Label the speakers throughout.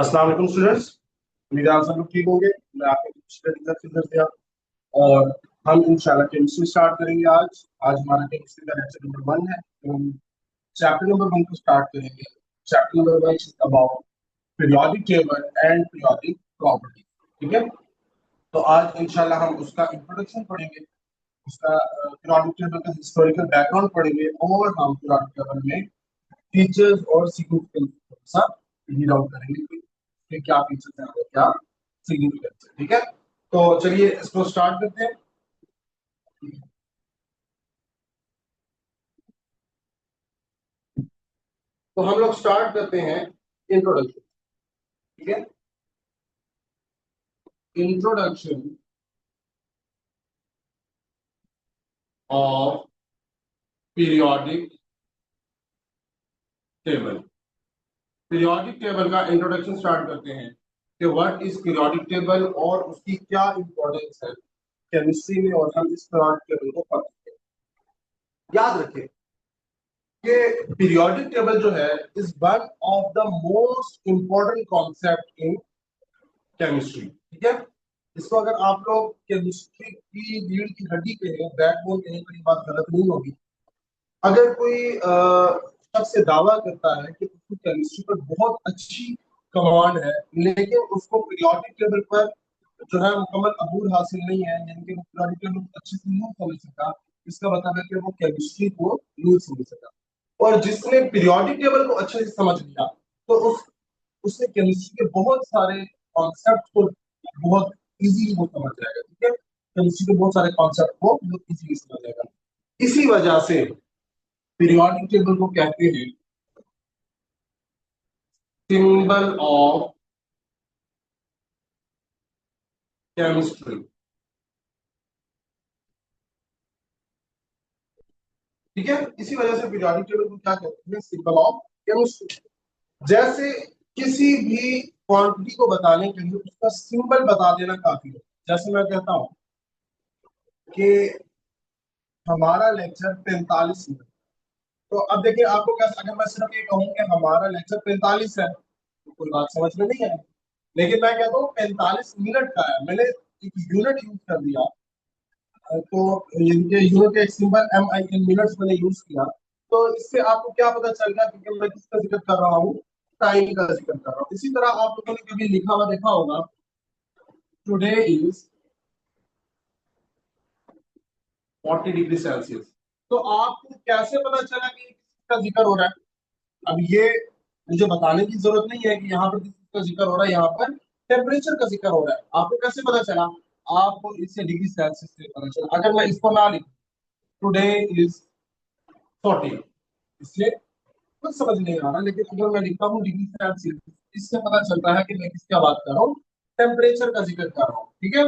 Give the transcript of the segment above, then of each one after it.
Speaker 1: अस्सलाम वालेकुम स्टूडेंट्स। उम्मीद है आप सब लोग ठीक होंगे। मैं आपके पिछले टीचर फिगर दिया और हम इंशाल्लाह केमिस्ट्री स्टार्ट करेंगे। आज हमारा केमिस्ट्री का लेक्चर नंबर 1 है, तो हम चैप्टर नंबर 1 को स्टार्ट करेंगे। Chapter number 1 is about periodic table and periodic property. ठीक है, तो आज इंशाल्लाह हम उसका इंट्रोडक्शन पढ़ेंगे, उसका पीरियोडिक टेबल का हिस्टोरिकल बैकग्राउंड पढ़ेंगे और हम पीरियोडिक टेबल में फीचर्स और सिग्निफिकेंस सा रीड आउट करेंगे कि क्या फीचर्स हैं और क्या सिग्निफिकेंस है। ठीक है, तो चलिए इसको स्टार्ट करते हैं। तो हम लोग स्टार्ट करते हैं इंट्रोडक्शन। ठीक है, introduction of periodic table. Periodic table का इंट्रोडक्शन स्टार्ट करते हैं कि व्हाट इज पीरियोडिक टेबल और उसकी क्या इंपॉर्टेंस है केमिस्ट्री में, और हम इस पीरियोडिक टेबल को पढ़ते हैं। याद रखें कि पीरियोडिक टेबल जो है is one of the most important concept in chemistry. ठीक है, इसको अगर आप लोग केमिस्ट्री की रीढ़ की हड्डी कहें, बैकबोन कहें, तो ये बात गलत नहीं होगी। अगर कोई शख्स से दावा करता है कि उसको केमिस्ट्री पर बहुत अच्छी कमांड है, लेकिन उसको पीरियोडिक टेबल पर जो है मुकम्मल अबूर हासिल नहीं है, यानी कि वो पीरियोडिक टेबल अच्छे से नहीं समझ सका, इसका मतलब है कि वो केमिस्ट्री को नहीं समझ सका। और जिसने पीरियोडिक टेबल को अच्छे से समझ लिया, तो उससे केमिस्ट्री के बहुत सारे कॉन्सेप्ट को बहुत इजीली वो समझ जाएगा। ठीक है, केमिस्ट्री के बहुत सारे कॉन्सेप्ट को बहुत इजीली समझ जाएगा। इसी वजह से पीरियोडिक टेबल को कहते हैं सिंबल ऑफ केमिस्ट्री। ठीक है, इसी वजह से पीरियोडिक टेबल को क्या कहते हैं, सिंबल ऑफ केमिस्ट्री। जैसे किसी भी क्वांटिटी को बताने के लिए उसका सिंबल बता देना काफी है। जैसे मैं कहता हूं कि हमारा लेक्चर 45 मिनट, तो अब देखिए आपको क्या, अगर मैं सिर्फ ये कहूँ कि हमारा लेक्चर 45 है तो कोई बात समझ में नहीं है। लेकिन मैं कहता हूँ 45 मिनट का है, मैंने एक यूनिट यूज कर दिया, तो ये यूनिट का एक सिंबल MIN मिनट्स मैंने यूज किया, तो इससे आपको क्या पता चल गया कि मैं किसका जिक्र कर रहा हूँ, टाइम का जिक्र कर रहा हूँ। इसी तरह आप लोगों ने कभी लिखा हुआ देखा होगा, टुडे इज 40 डिग्री सेल्सियस, तो आपको कैसे पता चला कि किसका जिक्र हो रहा है? अब ये मुझे बताने की जरूरत नहीं है कि यहाँ पर किसका जिक्र हो रहा है, यहाँ पर टेम्परेचर का जिक्र हो रहा है। आपको कैसे पता चला? आपको इससे डिग्री सेल्सियस से पता चला। अगर मैं इसको ना लिखूं, टुडे इज 40, इससे कुछ समझ नहीं आ रहा, लेकिन अगर मैं लिखता हूँ डिग्री सेल्सियस, इससे पता चलता है कि मैं किसका बात कर रहा हूँ, टेम्परेचर का जिक्र कर रहा हूँ। ठीक है,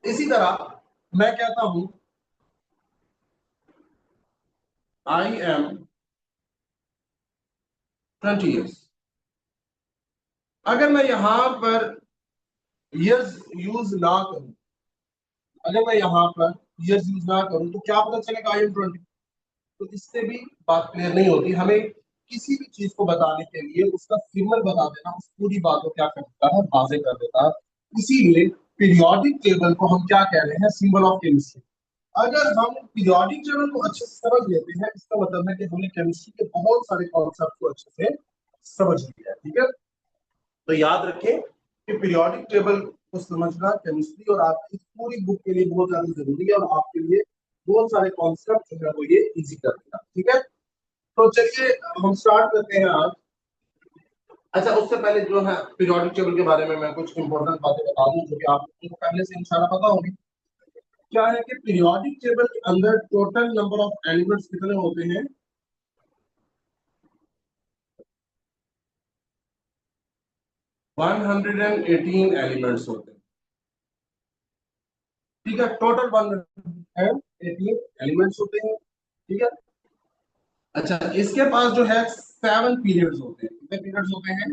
Speaker 1: इसी तरह मैं कहता हूँ आई एम 20 years। अगर मैं यहाँ पर years यूज ना करूं, अगर मैं यहाँ पर years यूज ना करूं, तो क्या पता चलेगा आई एम 20? तो इससे भी बात क्लियर नहीं होती। हमें किसी भी चीज को बताने के लिए उसका सिंबल बता देना उस पूरी बात को क्या कर देता है, वाजे कर देता है। इसीलिए पीरियोडिक टेबल को हम क्या कह रहे हैं, सिंबल ऑफ केमिस्ट्री। अगर हम पीरियोडिक टेबल को अच्छे से समझ लेते हैं, इसका मतलब है कि हमने केमिस्ट्री के बहुत सारे कॉन्सेप्ट को अच्छे से समझ लिया है। ठीक है, तो याद रखें कि पीरियोडिक टेबल को समझना केमिस्ट्री और आपकी इस पूरी बुक के लिए बहुत ज्यादा जरूरी है, और आपके लिए बहुत सारे कॉन्सेप्ट जो है वो ये इजी कर देगा। ठीक है, तो चलिए हम स्टार्ट करते हैं आज। अच्छा, उससे पहले जो है पीरियोडिक टेबल के बारे में मैं कुछ इंपॉर्टेंट बातें बता दूं जो कि आपको पहले से इंशाल्लाह पता होगी। क्या है कि पीरियोडिक टेबल के अंदर टोटल नंबर ऑफ एलिमेंट्स कितने होते हैं? 118 एलिमेंट्स होते हैं। ठीक है, टोटल 118 एलिमेंट्स होते हैं। ठीक है, अच्छा इसके पास जो है 7 पीरियड्स होते हैं। कितने पीरियड्स होते हैं?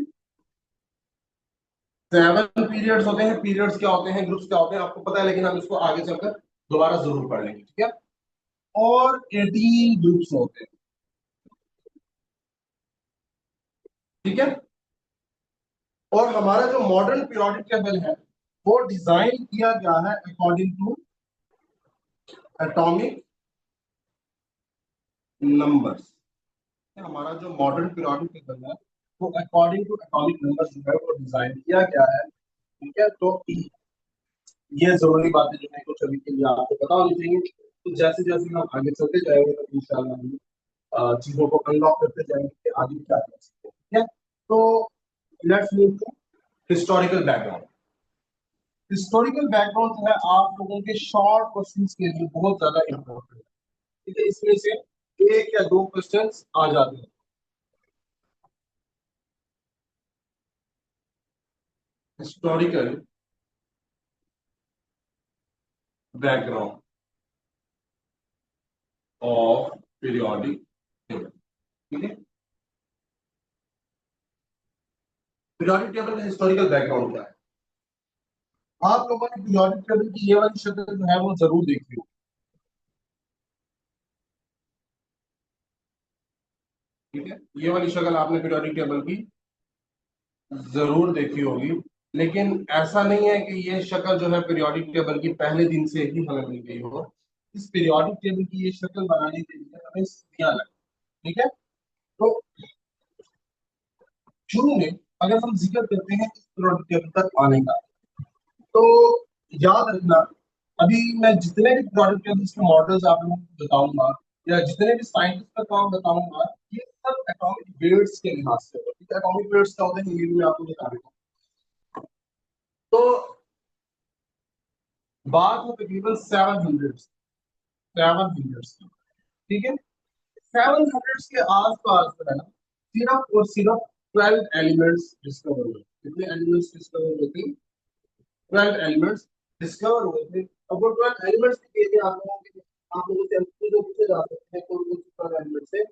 Speaker 1: 7 पीरियड्स होते हैं। पीरियड्स क्या होते हैं, ग्रुप्स क्या होते हैं, आपको पता है, लेकिन हम इसको आगे चलकर दोबारा जरूर पढ़ लेंगे। ठीक है, और 18 ग्रुप्स होते हैं। ठीक है, और हमारा जो मॉडर्न पीरियोडिक टेबल है वो डिजाइन किया गया है अकॉर्डिंग टू एटॉमिक नंबर्स। हमारा जो मॉडर्न पीरियोडिक टेबल है वो अकॉर्डिंग टू एटॉमिक नंबर्स जो है वो डिजाइन किया गया है। ठीक है, तो ये जरूरी बातें जो है कुछ अभी के लिए आपको पता होनी चाहिए। तो जैसे जैसे हम आगे चलते जाएंगे तो इंशाल्लाह हम चीजों को अनलॉक करते जाएंगे कि आगे क्या कर सकते हैं। ठीक है, तो let's move to historical background. Historical background जो है आप लोगों के शॉर्ट क्वेश्चंस के लिए बहुत ज्यादा इंपॉर्टेंट है। ठीक है, इसमें से एक या दो क्वेश्चंस आ जाते हैं। Historical background of periodic table. ठीक है, पीरियोडिक टेबल का हिस्टोरिकल बैकग्राउंड क्या है? आप लोगों ने पीरियोडिक टेबल की ये वाली शक्ल जो है वो जरूर देखी होगी। ठीक है, ये वाली शक्ल आपने पीरियोडिक टेबल की जरूर देखी होगी। लेकिन ऐसा नहीं है कि ये शक्ल जो है पीरियोडिक टेबल की पहले दिन से ही हमें मिल गई हो। इस पीरियोडिक टेबल की ये शक्ल बनाने के लिए हमें सदियां लगी। ठीक है, तो शुरू में अगर हम जिक्र करते हैं इस पीरियोडिक टेबल तक आने का, तो याद रखना अभी मैं जितने भी पीरियोडिक टेबल्स के मॉडल्स आप लोगों को बताऊंगा या जितने भी साइंटिस्ट का काम बताऊंगा, ये सब एटॉमिक वेट्स के लिहाज से होगा। ठीक है, एटॉमिक वेट्स क्या होते हैं हिंदी में आपको बता देता हूँ। तो बात है तकरीबन 700 की। ठीक है, 700 के आसपास जो है ना सिर्फ और सिर्फ 12 एलिमेंट्स डिस्कवर हुए। कितने एलिमेंट्स डिस्कवर हुए थे? 12 एलिमेंट्स डिस्कवर हुए थे। अब वो 12 एलिमेंट्स के आप लोगों से जो पूछे जा सकते हैं कौन कौन से 12 एलिमेंट्स है?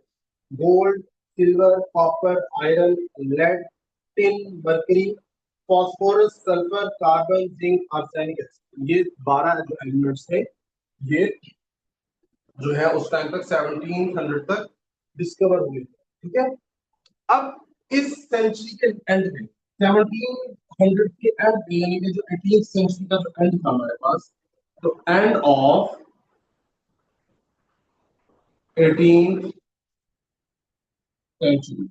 Speaker 1: Gold, silver, copper, iron, lead, tin, mercury, phosphorus, sulphur, carbon, zinc, arsenic acid. ये 12 जो एलिमेंट्स थे ये जो है उस टाइम तक 1700 तक डिस्कवर हुए थे। ठीक है, अब इस सेंचुरी के एंड में 1700 के एंड में यानी कि जो 18th सेंचुरी का जो एंड था हमारे पास, तो end of 18th century,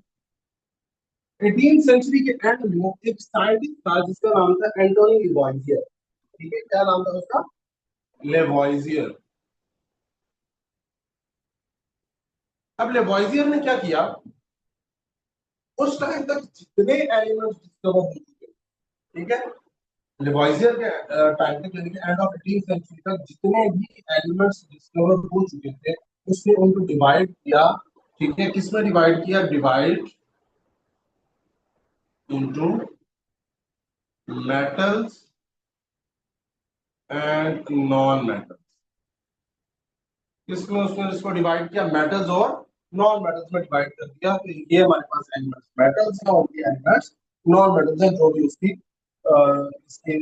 Speaker 1: 18th century के एंड में एक साइंटिस्ट था जिसका नाम था एंटोनी लेवॉइजियर। ठीक है, क्या नाम था उसका? लेवॉइजियर। अब लेवॉइजियर ने क्या किया, उस टाइम तक जितने एलिमेंट्स डिस्कवर हो चुके, ठीक है, लेवॉइजियर के टाइम तक यानी कि एंड ऑफ 18th सेंचुरी तक जितने भी एलिमेंट्स डिस्कवर हो चुके थे उसने उनको डिवाइड किया। ठीक है, किसमें डिवाइड किया? Divide into metals and non metals. किसमें उसने इसको डिवाइड किया? मेटल्स और नॉन मेटल्स में डिवाइड कर दिया। तो ये हमारे पास एलिमेंट्स मेटल्स है और ये एलिमेंट्स नॉन मेटल्स है, जो भी उसकी इसके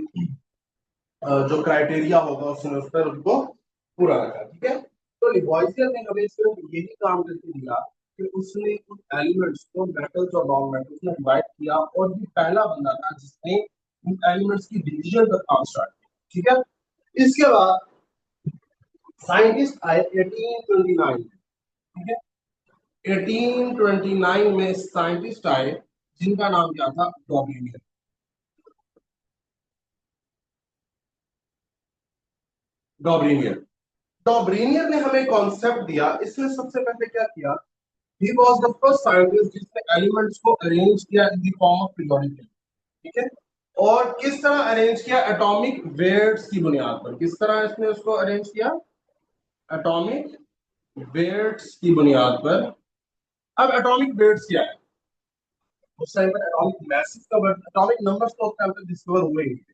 Speaker 1: जो क्राइटेरिया होगा उसने उस पर उनको पूरा रखा। ठीक है, तो लिवॉइजियर ने हमें सिर्फ यही काम करके दिया कि उसने उन एलिमेंट्स को मेटल्स और नॉन मेटल्स में डिवाइड किया, और ये पहला बंदा था जिसने इन एलिमेंट्स की डिवीजन का काम स्टार्ट किया। ठीक है, इसके बाद साइंटिस्ट आए 1829। ठीक है, 1829 में साइंटिस्ट आए जिनका नाम क्या था? डॉबलिनियर। डॉबलिनियर डॉबलिनियर ने हमें कॉन्सेप्ट दिया। इसने सबसे पहले क्या किया? He was the first scientist जिसने एलिमेंट्स को अरेंज किया in the form of periodic table. ठीक है, और किस तरह अरेंज किया? एटॉमिक वेट्स की बुनियाद पर। किस तरह इसने उसको अरेंज किया? एटॉमिक वेट्स की बुनियाद पर। अब एटॉमिक वेट्स क्या है? उस टाइम पर एटॉमिक मैसेज का वर्ड, एटॉमिक नंबर्स तो उस टाइम तक डिस्कवर हुए ही थे।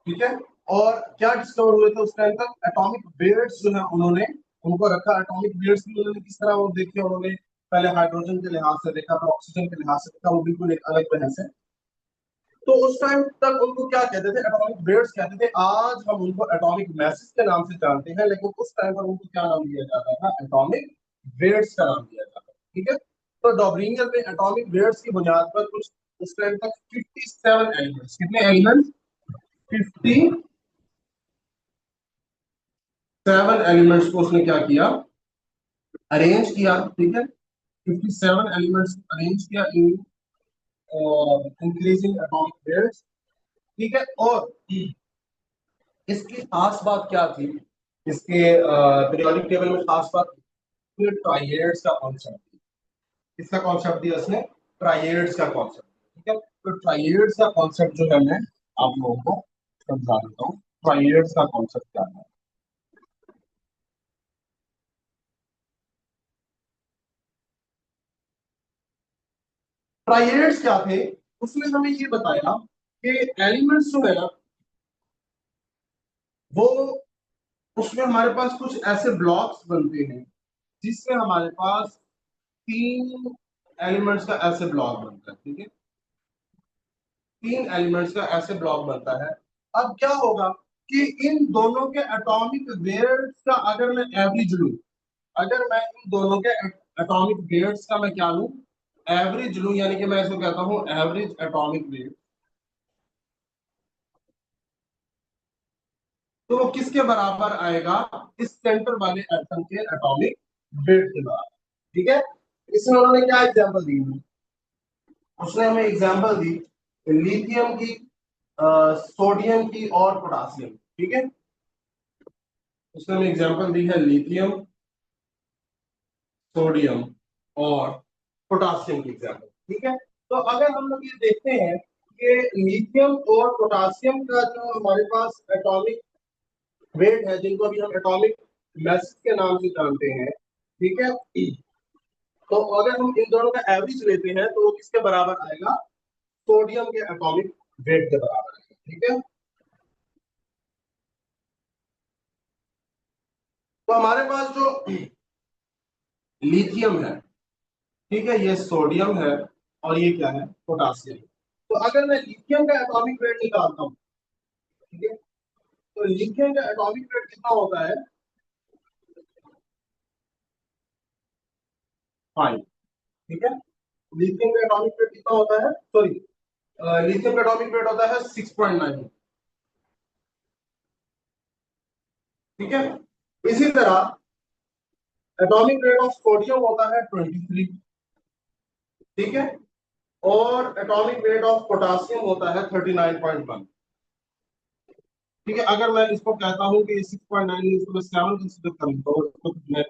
Speaker 1: ठीक है, और क्या डिस्कवर हुए थे उस टाइम तक? एटॉमिक वेट्स जो है उन्होंने उनको रखा। एटॉमिक वेट्स भी उन्होंने किस तरह वो देखे? उन्होंने पहले हाइड्रोजन के लिहाज से देखा, फिर ऑक्सीजन के लिहाज से देखा, वो बिल्कुल एक अलग बहस है। तो उस टाइम तक उनको क्या कहते थे? एटॉमिक वेट्स कहते थे। आज हम उनको एटॉमिक मैसेज के नाम से जानते हैं, लेकिन उस टाइम पर उनको क्या नाम दिया जाता था? एटॉमिक वेट्स का नाम दिया जाता था। ठीक है, तो डॉबलिनियर ने एटॉमिक वेट्स की बुनियाद पर कुछ उस टाइम तक 57 एलिमेंट्स, कितने एलिमेंट्स? 57 एलिमेंट्स को उसने क्या किया? अरेंज किया, ठीक है। 57 एलिमेंट्स अरेंज किया इन इंक्रीजिंग एटॉमिक वेट्स, ठीक है। और इसकी खास बात क्या थी? इसके पीरियोडिक टेबल में खास बात ट्राइएड्स का कॉन्सेप्ट, इसका कॉन्सेप्ट दिया उसने, ट्राइएड्स का कॉन्सेप्ट, ठीक है। तो ट्राइएड्स का कॉन्सेप्ट जो है मैं आप लोगों को समझा देता हूँ, ट्राइएड्स का कॉन्सेप्ट क्या है। ट्राइएड्स क्या थे? उसने हमें ये बताया कि एलिमेंट्स जो है ना, वो उसमें हमारे पास कुछ ऐसे ब्लॉक्स बनते हैं जिसमें हमारे पास 3 एलिमेंट्स का ऐसे ब्लॉक बनता है, ठीक है। 3 एलिमेंट्स का ऐसे ब्लॉक बनता है। अब क्या होगा कि इन दोनों के एटॉमिक वेट्स का अगर मैं एवरेज लूं, अगर मैं इन दोनों के एटॉमिक वेट्स का मैं क्या लूं? एवरेज लूं, यानी कि मैं इसको कहता हूं एवरेज एटॉमिक वेट, तो वो किसके बराबर आएगा? इस सेंटर वाले एटम के एटॉमिक वेट के बराबर, ठीक है। इसमें उन्होंने क्या एग्जांपल दी? उसने हमें एग्जांपल दी लिथियम की, सोडियम की और पोटासियम, ठीक है। उसने हमें एग्जांपल दी है लिथियम, सोडियम और पोटासियम की एग्जांपल, ठीक है। तो अगर हम लोग ये देखते हैं कि लिथियम और पोटासियम का जो हमारे पास एटॉमिक वेट है, जिनको अभी हम एटॉमिक मैसेज के नाम से जानते हैं, ठीक है। तो अगर हम इन दोनों का एवरेज लेते हैं तो वो किसके बराबर आएगा? सोडियम के एटॉमिक वेट के बराबर आएगा, ठीक है। तो हमारे पास जो लिथियम है, ठीक है, ये सोडियम है और ये क्या है? पोटासियम। तो अगर मैं लिथियम का एटॉमिक वेट निकालता हूँ, ठीक है, तो लिथियम का एटॉमिक वेट कितना होता है? 5, ठीक है। लिथियम का एटॉमिक वेट कितना होता है? सॉरी, लिथियम का एटॉमिक वेट होता है 6.9, ठीक है। इसी तरह एटॉमिक वेट ऑफ सोडियम होता है 23, ठीक है। और एटॉमिक वेट ऑफ पोटासियम होता है 39.1, ठीक है। अगर मैं इसको कहता हूँ कि 6.9 इसको मैं 7 कंसिडर करूंगा और इसको मैं,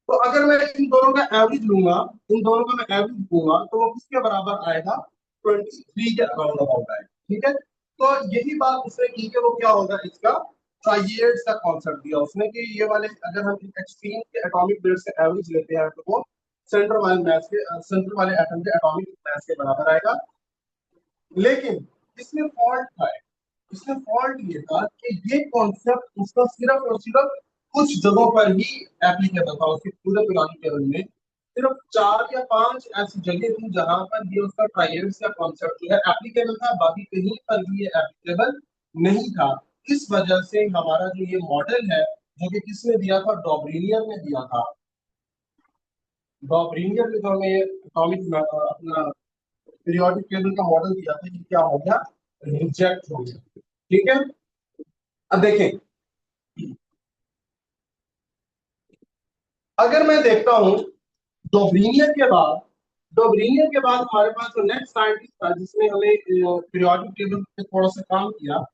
Speaker 1: तो अगर मैं इन दोनों का एवरेज लूंगा, इन दोनों का मैं एवरेज लूंगा, तो वो किसके बराबर आएगा? 23 के अराउंड अबाउट आएगा, ठीक है। तो यही बात उसने की कि वो क्या होगा, इसका ट्राइएड्स का कॉन्सेप्ट दिया उसने कि ये वाले अगर हम एक्सट्रीम के एटॉमिक वेट्स का एवरेज लेते हैं तो वो सेंटर वाले एटम के एटॉमिक मास के बराबर आएगा। लेकिन इसमें फॉल्ट था, इसमें फॉल्ट ये था कि ये कॉन्सेप्ट उसका सिर्फ और सिर्फ कुछ जगहों पर ही एप्लीकेबल था, उसके पूरे पुराने टेबल में सिर्फ 4 या 5 ऐसी जगह थी जहां पर ये उसका ट्राइएड्स का कॉन्सेप्ट जो है एप्लीकेबल था, बाकी कहीं पर भी ये एप्लीकेबल नहीं था। इस वजह से हमारा जो ये मॉडल है, जो कि किसने दिया था? डॉबरिनियर ने दिया था। डॉबरिनियर ने जो हमें एटॉमिक अपना पीरियोडिक टेबल का मॉडल दिया था, ये क्या हो गया? रिजेक्ट हो गया, ठीक है। अब देखें, अगर मैं देखता हूं डोब्रिनियर के बाद, डोब्रिनियर के बाद हमारे पास जो नेक्स्ट साइंटिस्ट था जिसने हमें पीरियोडिक टेबल पे थोड़ा सा काम किया,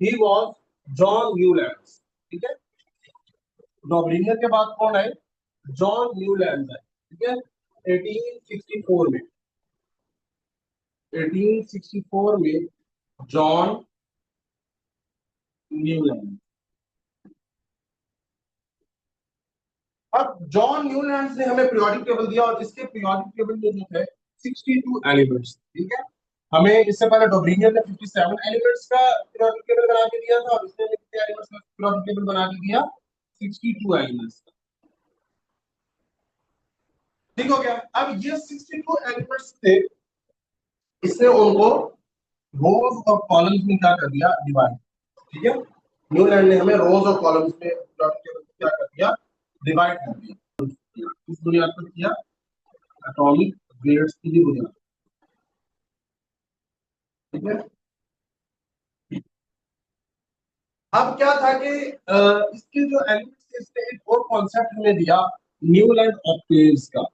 Speaker 1: ही वाज जॉन न्यूलैंड, ठीक है। डोब्रिनियर के बाद कौन है? जॉन न्यूलैंड है, ठीक है। 1864 में, 1864 में जॉन न्यूलैंड। अब जॉन न्यूलैंड ने हमें पीरियोडिक टेबल दिया और इसके पीरियोडिक टेबल में जो है 62 एलिमेंट्स, ठीक है। हमें इससे पहले डोब्रिनियर ने 57 एलिमेंट्स का पीरियोडिक टेबल बना के दिया था और इसने हमें कितने एलिमेंट्स का पीरियोडिक टेबल बना के दिया? 62 एलिमेंट्स का, ठीक हो गया। अब ये 62 एलिमेंट्स थे, इसने उनको रोज और कॉलम्स में क्या कर दिया? डिवाइड, ठीक है। न्यूलैंड ने हमें रोज और कॉलम्स में पीरियोडिक टेबल क्या कर दिया? डिवाइड कर दिया। इस बुनियाद पर किया, एटॉमिक वेट्स की भी बुनियाद, ठीक है। अब क्या था कि इसके जो एलिमेंट्स थे इसमें एक और कॉन्सेप्ट हमें दिया न्यूलैंड ऑक्टेव्स का।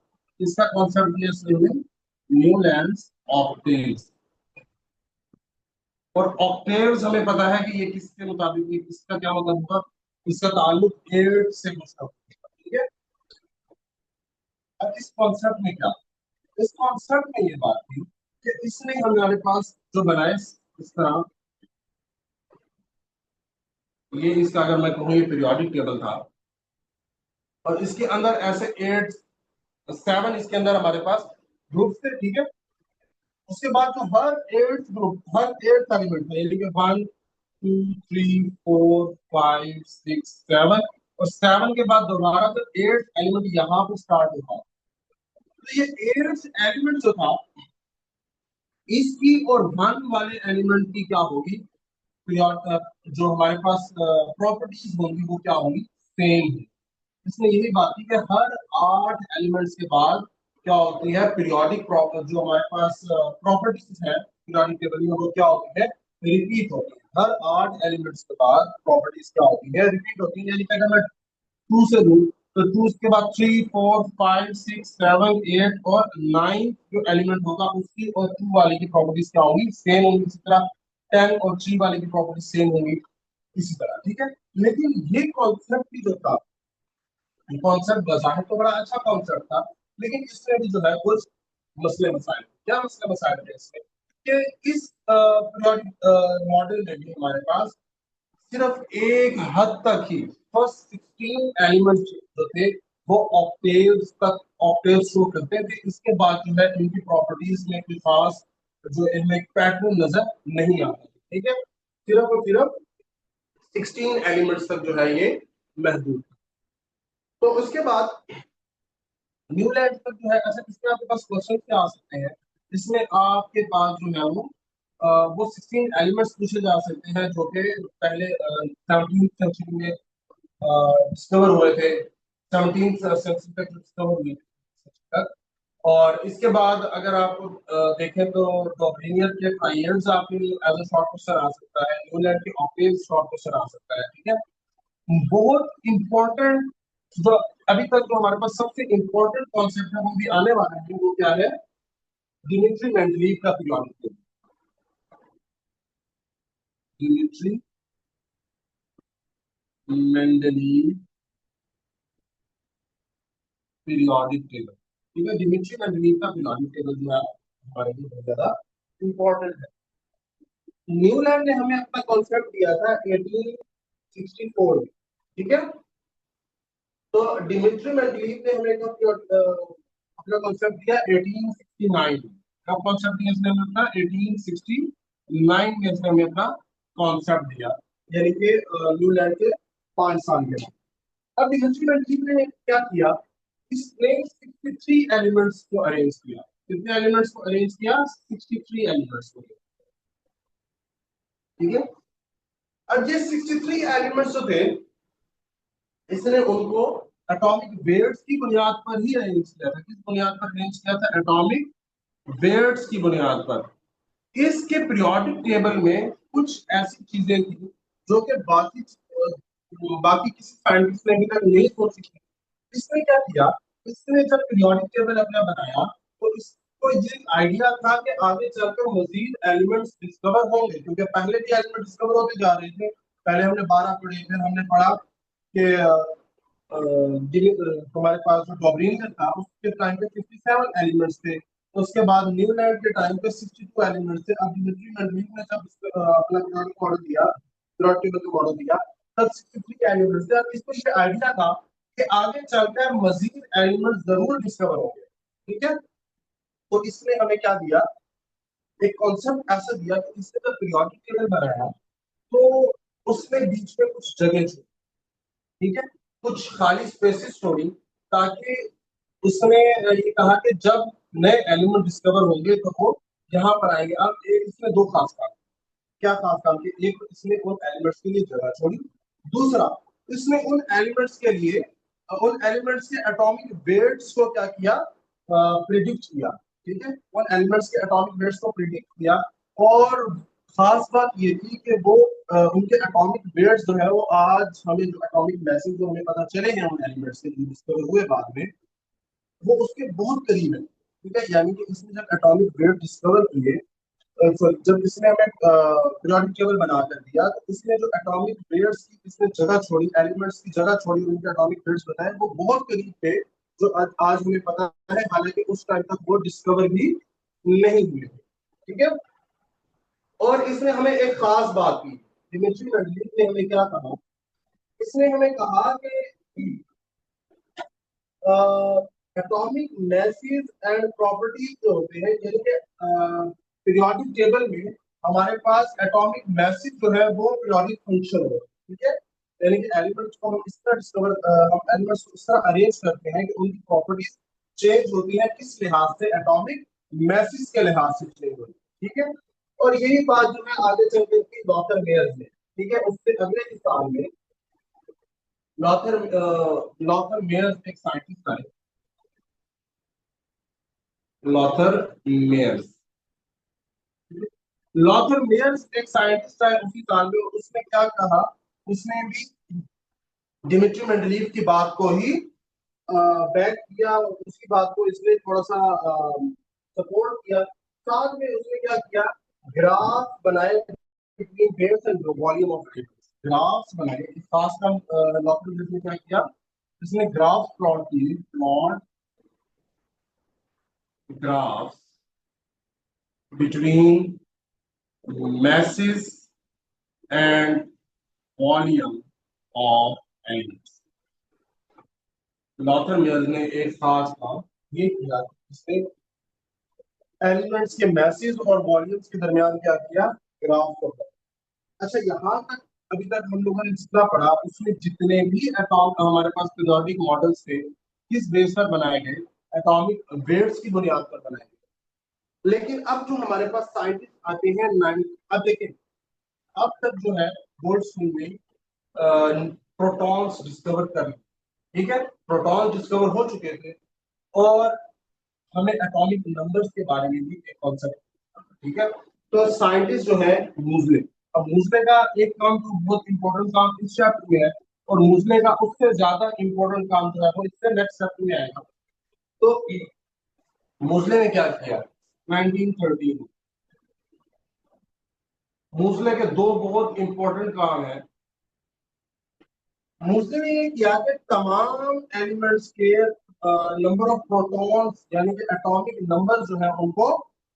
Speaker 1: इसका कॉन्सेप्ट दिया इसमें न्यूलैंड ऑक्टेव्स। और ऑक्टेव्स हमें पता है कि ये किसके मुताबिक, इसका क्या मतलब होगा, इसका ताल्लुक एट से होगा, ठीक है। अब इस कॉन्सेप्ट में क्या, इस कॉन्सेप्ट में ये बात थी कि इसने हमारे पास जो बनाए इस तरह, ये इसका अगर मैं कहूँ ये पीरियोडिक टेबल था और इसके अंदर ऐसे 8 7 इसके अंदर हमारे पास ग्रुप थे, ठीक है। उसके बाद जो हर 8 ग्रुप, हर 8 एलिमेंट में, यानी कि 1 2 3 4 5 6 7, और 7 के बाद दोबारा तो 8 एलिमेंट यहाँ पे स्टार्ट होगा। तो ये 8 एलिमेंट जो था इसकी और 1 वाले एलिमेंट की क्या होगी, जो हमारे पास प्रॉपर्टीज होंगी वो क्या होंगी, सेम। इसमें यही बात थी कि हर 8 एलिमेंट्स के बाद क्या होती है पीरियोडिक जो हमारे पास प्रॉपर्टीज है पीरियोडिक टेबल में, वो क्या होती है, रिपीट होती है। हर 8 एलिमेंट्स के बाद प्रॉपर्टीज क्या होती है, रिपीट होती है। यानी कि अगर मैं 2 से लूं तो 2 के बाद 3 4 5 6 7 8 और 9 जो एलिमेंट होगा उसकी और 2 वाले की प्रॉपर्टीज क्या होगी, सेम होंगी। इसी तरह 10 और 3 वाले की प्रॉपर्टीज सेम होंगी, इसी तरह, ठीक है। लेकिन ये कॉन्सेप्ट भी जो था, कॉन्सेप्ट बाजार तो बड़ा अच्छा कॉन्सेप्ट था, लेकिन इसमें भी जो है कुछ मसले मसाइल। क्या मसले मसाइल थे इसमें, कि इस पीरियोडिक मॉडल में भी हमारे पास सिर्फ एक हद तक ही फर्स्ट 16 एलिमेंट्स जो थे वो ऑक्टेव्स तक ऑक्टेव शो करते थे। इसके बाद जो है इनकी प्रॉपर्टीज में कोई खास जो इनमें पैटर्न नजर नहीं आता, ठीक है। सिर्फ और सिर्फ 16 एलिमेंट्स तक जो है ये महदूद। तो उसके बाद न्यूलैंड तक जो है, अच्छा इसमें आपके पास क्वेश्चन क्या आ सकते हैं, इसमें आपके पास जो है वो 16 एलिमेंट्स पूछे जा सकते हैं जो कि पहले 17th सेंचुरी में डिस्कवर हुए थे, 17th सेंचुरी तक डिस्कवर हुए थे। और इसके बाद अगर आप देखें तो डॉबलिनियर के ट्रायड्स आपके एज अ शॉर्ट क्वेश्चन आ सकता है, न्यूलैंड के ऑक्टेव शॉर्ट क्वेश्चन आ सकता है, ठीक है। बहुत इंपॉर्टेंट जो अभी तक जो हमारे पास सबसे इंपॉर्टेंट कॉन्सेप्ट है वो भी आने वाला है, वो क्या है, डिमिट्री मेंडलीव का periodic table. Dmitry Mendeleev periodic table, ठीक है। डिमिट्री मेंडलीव का पीरियोडिक टेबल जो है हमारे लिए बहुत ज्यादा इंपॉर्टेंट है। न्यूलैंड ने हमें अपना कॉन्सेप्ट दिया था 1864 में, ठीक है। तो डिमिट्री मेंडलीव ने हमें अपना कॉन्सेप्ट दिया 1869। कब कॉन्सेप्ट दिया इसने हमें अपना, 1869 में इसने हमें अपना कॉन्सेप्ट दिया, यानी कि न्यूलैंड के 5 साल के बाद। अब डिमिट्री मेंडलीव ने क्या किया, इसने 63 एलिमेंट्स को अरेंज किया। कितने एलिमेंट्स को अरेंज किया, 63 एलिमेंट्स को, ठीक है। अब ये 63 एलिमेंट्स जो थे इसने उनको एटॉमिक वेट्स की बुनियाद पर ही अरेंज किया था। किस बुनियाद पर अरेंज किया था, एटॉमिक वेट्स की बुनियाद पर। इसके पीरियोडिक टेबल में कुछ ऐसी चीजें थी जो कि बाकी किसी साइंटिस्ट ने अभी तक नहीं सोची थी। इसने क्या किया, इसने जब पीरियोडिक टेबल अपना बनाया तो इसको ये आइडिया था कि आगे चलकर मजीद एलिमेंट्स डिस्कवर होंगे, क्योंकि पहले भी एलिमेंट डिस्कवर होते जा रहे थे। पहले हमने 12 पढ़े, फिर हमने पढ़ा कि हमारे पास जो डॉबरिनियन था उसके टाइम पे 57 एलिमेंट्स थे। उसके बाद न्यूलैंड के टाइम पे 62 एलिमेंट्स थे। अब डिमिट्री मेंडलीव ने जब अपना पीरियोडिक मॉडल दिया, पीरियोडिक टेबल का मॉडल दिया, तब 63 एलिमेंट्स थे। अब इसको ये आइडिया था कि आगे चलकर मजीद एलिमेंट्स जरूर डिस्कवर होंगे, ठीक है। तो इसने हमें क्या दिया, एक कॉन्सेप्ट ऐसा दिया कि इसने जब पीरियोडिक टेबल बनाया तो उसमें बीच में कुछ जगह थी, ठीक है, कुछ खाली स्पेसिस छोड़ी, ताकि उसने ये कहा कि जब नए एलिमेंट डिस्कवर होंगे तो वो यहाँ पर आएंगे। अब एक इसमें दो खास काम, क्या खास काम किए, एक इसने उन एलिमेंट्स के लिए जगह छोड़ी, दूसरा इसने उन एलिमेंट्स के लिए उन एलिमेंट्स के एटॉमिक वेट्स को क्या किया, प्रिडिक्ट किया, ठीक है। उन एलिमेंट्स के एटॉमिक वेट्स को प्रिडिक्ट किया और खास बात ये थी कि वो उनके एटॉमिक वेट्स जो है वो आज हमें जो एटॉमिक मैसेज जो हमें पता चले हैं उन एलिमेंट्स के जो डिस्कवर हुए बाद में, वो उसके बहुत करीब है। ठीक है, यानी कि इसने जब एटॉमिक वेट डिस्कवर किए, जब इसने हमें पीरियोडिक टेबल बना कर दिया, तो इसने जो एटॉमिक वेट्स की इसने जगह छोड़ी, एलिमेंट्स की जगह छोड़ी, उनके एटॉमिक वेट्स बताए वो बहुत करीब थे जो आज हमें पता है, हालांकि उस टाइम तक वो डिस्कवर भी नहीं हुए। ठीक है, और इसने हमें एक खास बात की, डिमिट्री मेंडलीव ने हमें क्या कहा, इसने हमें कहा कि एटॉमिक मैसेज एंड प्रॉपर्टीज जो होते हैं, यानी कि पीरियोडिक टेबल में हमारे पास एटॉमिक मैसेज जो है वो पीरियोडिक फंक्शन है। ठीक है, यानी कि एलिमेंट्स को हम इस तरह डिस्कवर, हम एलिमेंट्स को इस तरह अरेंज करते हैं कि उनकी प्रॉपर्टीज चेंज होती है, किस लिहाज से, एटॉमिक मैसेज के लिहाज से चेंज होती है। ठीक है, और यही बात जो है आगे चल कर की लॉथर मेयर्स ने, ठीक है, उससे अगले ही साल में लॉथर लॉथर मेयर्स एक साइंटिस्ट आए, लॉथर मेयर्स, लॉथर मेयर्स एक साइंटिस्ट आए उसी साल में, उसने क्या कहा, उसने भी डिमिट्री मेंडलीव की बात को ही बैक किया, उसकी बात को इसने थोड़ा सा सपोर्ट किया, साथ में उसने क्या किया, ग्राफ बनाए between waves and volume of waves, graphs बनाए। इस खास का लॉथर मेयर्स ने क्या किया, इसने ग्राफ प्लॉट किए, plot graphs between masses and volume of elements। Lothar Meyers ने एक खास काम ये किया, इसने एलिमेंट्स के मैसेज और वॉल्यूम्स के दरमियान क्या किया, ग्राफ को। अच्छा, यहाँ तक अभी तक हम लोगों ने जितना पढ़ा उसमें जितने भी एटॉम हमारे पास पीरियोडिक मॉडल्स थे, किस बेस पर बनाए गए, एटॉमिक वेट्स की बुनियाद पर बनाए गए। लेकिन अब जो हमारे पास साइंटिस्ट आते हैं अब देखें, अब तक जो है बोल्ट्जमैन ने प्रोटॉन्स डिस्कवर कर लिए। ठीक है, प्रोटॉन डिस्कवर हो चुके थे, और हमें एटॉमिक नंबर्स के बारे में भी एक कॉन्सेप्ट। ठीक है, तो साइंटिस्ट जो है मूजले, अब मूजले का एक काम जो बहुत इंपॉर्टेंट काम इस चैप्टर में है, और मूजले का उससे ज्यादा इंपॉर्टेंट काम जो है वो इससे नेक्स्ट चैप्टर में आएगा। तो मूजले ने क्या किया, 1913, मूजले के दो बहुत इंपॉर्टेंट काम है। मूजले ने ये किया कि तमाम एलिमेंट्स के नंबर ऑफ प्रोटॉन्स, यानी कि एटॉमिक नंबर जो है उनको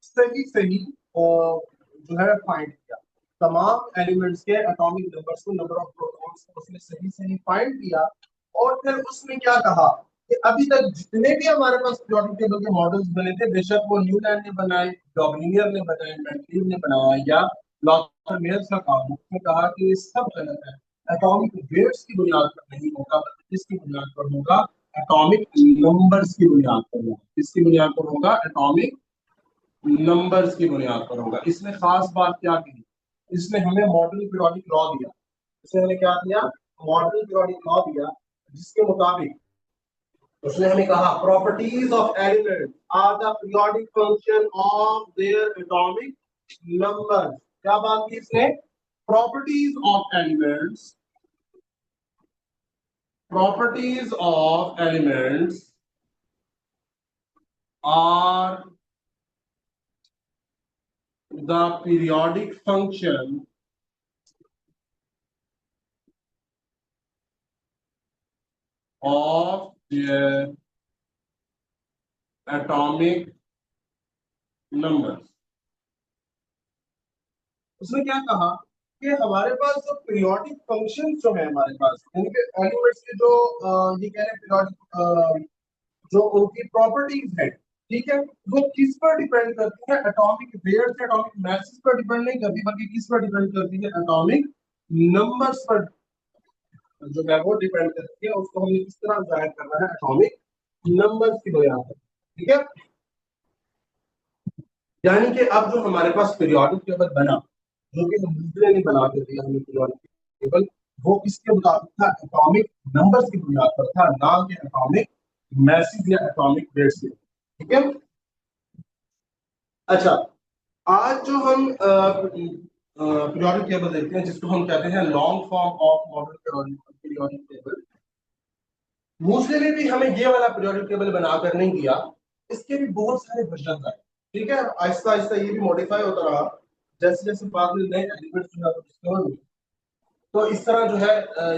Speaker 1: सही सही जो है फाइंड किया। तमाम एलिमेंट्स के एटॉमिक नंबर्स को, नंबर ऑफ प्रोटॉन्स को उसने सही सही फाइंड किया, और फिर उसने क्या कहा कि अभी तक जितने भी हमारे पास पीरियोडिक टेबल के मॉडल्स बने थे, बेशक वो न्यूलैंड ने बनाए, डॉबलिनियर ने बनाए, मेंडलीव ने बनाया, या लॉथर मेयर्स का काम है, उसने कहा कि ये सब गलत है, एटॉमिक वेट्स की बुनियाद पर नहीं होगा, बल्कि इसकी बुनियाद पर होगा, एटॉमिक नंबर्स की बुनियाद पर होगा। इसकी बुनियाद पर होगा, एटॉमिक नंबर्स की बुनियाद पर होगा। इसने खास बात क्या की, इसने हमें मॉडर्न पीरियोडिक लॉ दिया। इसने हमें क्या दिया, मॉडर्न पीरियोडिक लॉ दिया, जिसके मुताबिक उसने हमें कहा properties of element are the periodic function of their atomic number. क्या बात की इसने, properties of elements, properties of elements are the periodic function of their atomic numbers। उसने क्या कहा कि हमारे पास जो पीरियोडिक फंक्शन जो है हमारे पास, यानी कि एलिमेंट्स के जो ये कह रहे हैं पीरियोडिक जो उनकी प्रॉपर्टीज है, ठीक है, वो किस पर डिपेंड करती है, एटॉमिक वेट से, एटॉमिक मैसेज पर डिपेंड नहीं करती, बल्कि किस पर डिपेंड करती है, एटॉमिक नंबर्स पर जो है वो डिपेंड करती है। उसको हमें किस तरह जाहिर करना है, एटॉमिक नंबर्स की बुनियाद पर। ठीक है, यानी कि अब जो हमारे पास पीरियोडिक टेबल बना, जो कि मूजले ने बना के दिया हमें पीरियोडिक टेबल, वो किसके मुताबिक था, एटॉमिक नंबर्स की बुनियाद पर था, ना कि एटॉमिक मैसेज या एटॉमिक वेट्स के। ठीक है, अच्छा, आज जो हम पीरियोडिक टेबल देखते हैं, जिसको हम कहते हैं long form of modern periodic table, mostly में भी हमें ये वाला पीरियोडिक टेबल बनाकर नहीं दिया, इसके भी बहुत सारे वर्जन आए। ठीक है, आहिस्ता आहिस्ता ये भी मॉडिफाई होता रहा, जैसे जैसे बाद में नए एलिमेंट्स जो है डिस्कवर हुए, तो इस तरह जो है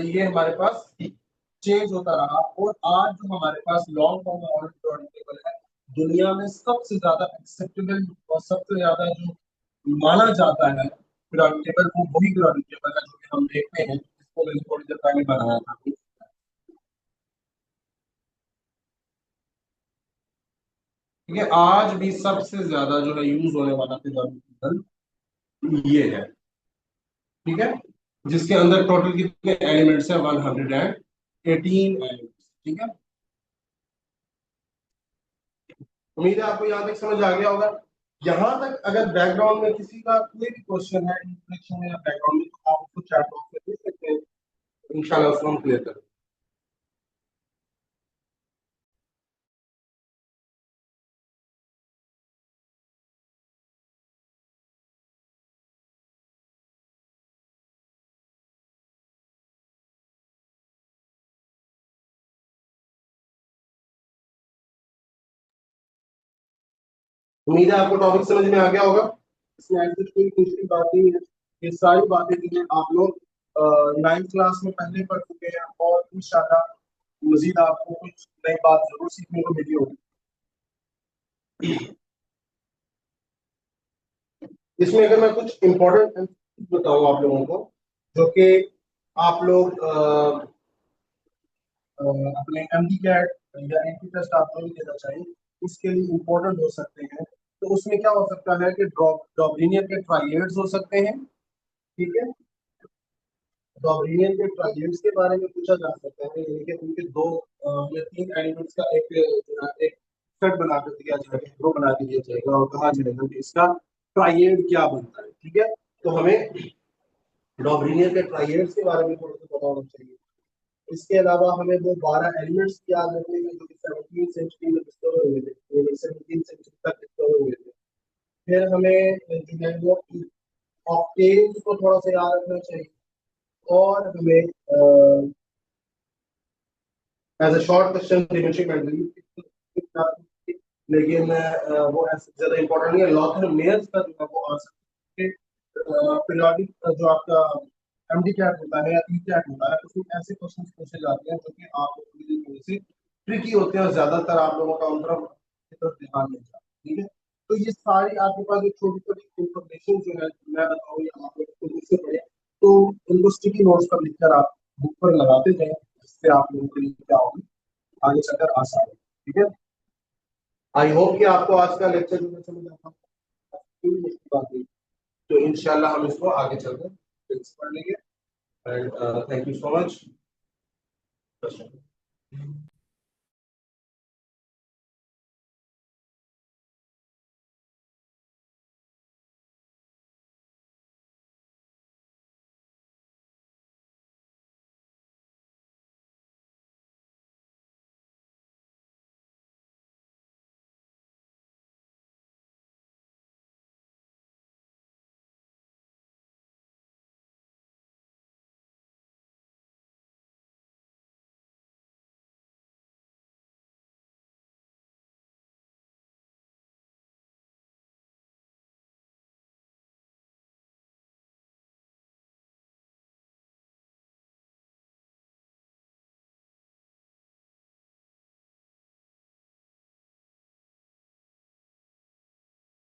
Speaker 1: ये हमारे पास चेंज होता रहा। और आज जो हमारे पास long form model periodic table है, दुनिया में सबसे ज्यादा एक्सेप्टेबल और सबसे ज्यादा जो माना जाता है पीरियोडिक टेबल, वो वही पीरियोडिक टेबल है जो कि हम देखते हैं, जिसको मैंने थोड़ी देर पहले बनाया था। ठीक है, आज भी सबसे ज्यादा जो है यूज होने वाला पीरियोडिक टेबल ये है। ठीक है, जिसके अंदर टोटल कितने एलिमेंट्स है? 118 एलिमेंट्स। ठीक है, उम्मीद है आपको यहाँ तक समझ आ गया होगा। यहाँ तक अगर बैकग्राउंड में किसी का कोई भी क्वेश्चन है इंट्रोडक्शन में या बैकग्राउंड में, तो आप उसको चैट बॉक्स में पूछ सकते हैं, इंशाल्लाह उसको हम क्लियर करेंगे। उम्मीद है आपको टॉपिक समझ में आ गया होगा। इसमें ऐसी कोई मुश्किल बात नहीं है। ये सारी बातें जो है आप लोग 9th क्लास में पहले पढ़ चुके हैं, और इंशाल्लाह मजीद आपको कुछ नई बात जरूर सीखने को मिली होगी। इसमें अगर मैं कुछ इंपॉर्टेंट बताऊं आप लोगों को, जो कि आप लोग अपने एमडी कैट या एंटी टेस्ट आप लोग देना चाहिए, उसके लिए इम्पोर्टेंट हो सकते हैं। तो उसमें क्या हो सकता है कि ड्रॉबलिनियर के ट्राइएड्स हो सकते हैं। ठीक है, ड्रॉबलिनियर के ट्राइएड्स के बारे में पूछा जा सकता है, यानी कि उनके दो या तीन एलिमेंट्स का एक सेट बना कर दिया जाएगा, ग्रुप बना के दिया जाएगा, और कहा जाएगा कि इसका ट्राइएड क्या बनता है। ठीक है, तो हमें ड्रॉबलिनियर के ट्राइएड्स के बारे में थोड़ा सा पता होना चाहिए। इसके अलावा हमें वो 12 एलिमेंट्स याद रखने हैं जो कि 17वीं सेंचुरी में डिस्कवर हुए थे, 17वीं सेंचुरी तक डिस्कवर हुए थे। फिर हमें जो है वो ऑक्टेव्स को थोड़ा सा याद रखना चाहिए। और हमें as a short question diminishing mentally, लेकिन वो ऐसे ज्यादा इंपॉर्टेंट नहीं है। लॉथर मेयर्स का जो है वो आंसर है पीरियोडिक, जो आपका एमडी कैट होता है या ई कैट होता है, उसमें ऐसे क्वेश्चंस पूछे जाते हैं जो कि आप लोगों के लिए थोड़ी सी ट्रिकी होते हैं, और ज्यादातर आप लोगों का उन तरफ ध्यान नहीं जाता। ठीक है, तो ये सारी आपके पास जो छोटी छोटी इंफॉर्मेशन जो है मैं बताऊँ या आप लोग खुद से पढ़े, तो उनको स्टिकी नोट्स पर लिखकर आप बुक पर लगाते जाएं, जिससे आप लोगों के लिए क्या होगी, आगे चलकर आसान है। ठीक है, आई होप कि आपको आज का लेक्चर जो है समझ आता है, कोई मुश्किल बात नहीं। तो इंशाल्लाह हम इसको आगे चलकर पढ़ लेंगे। And thank you so much.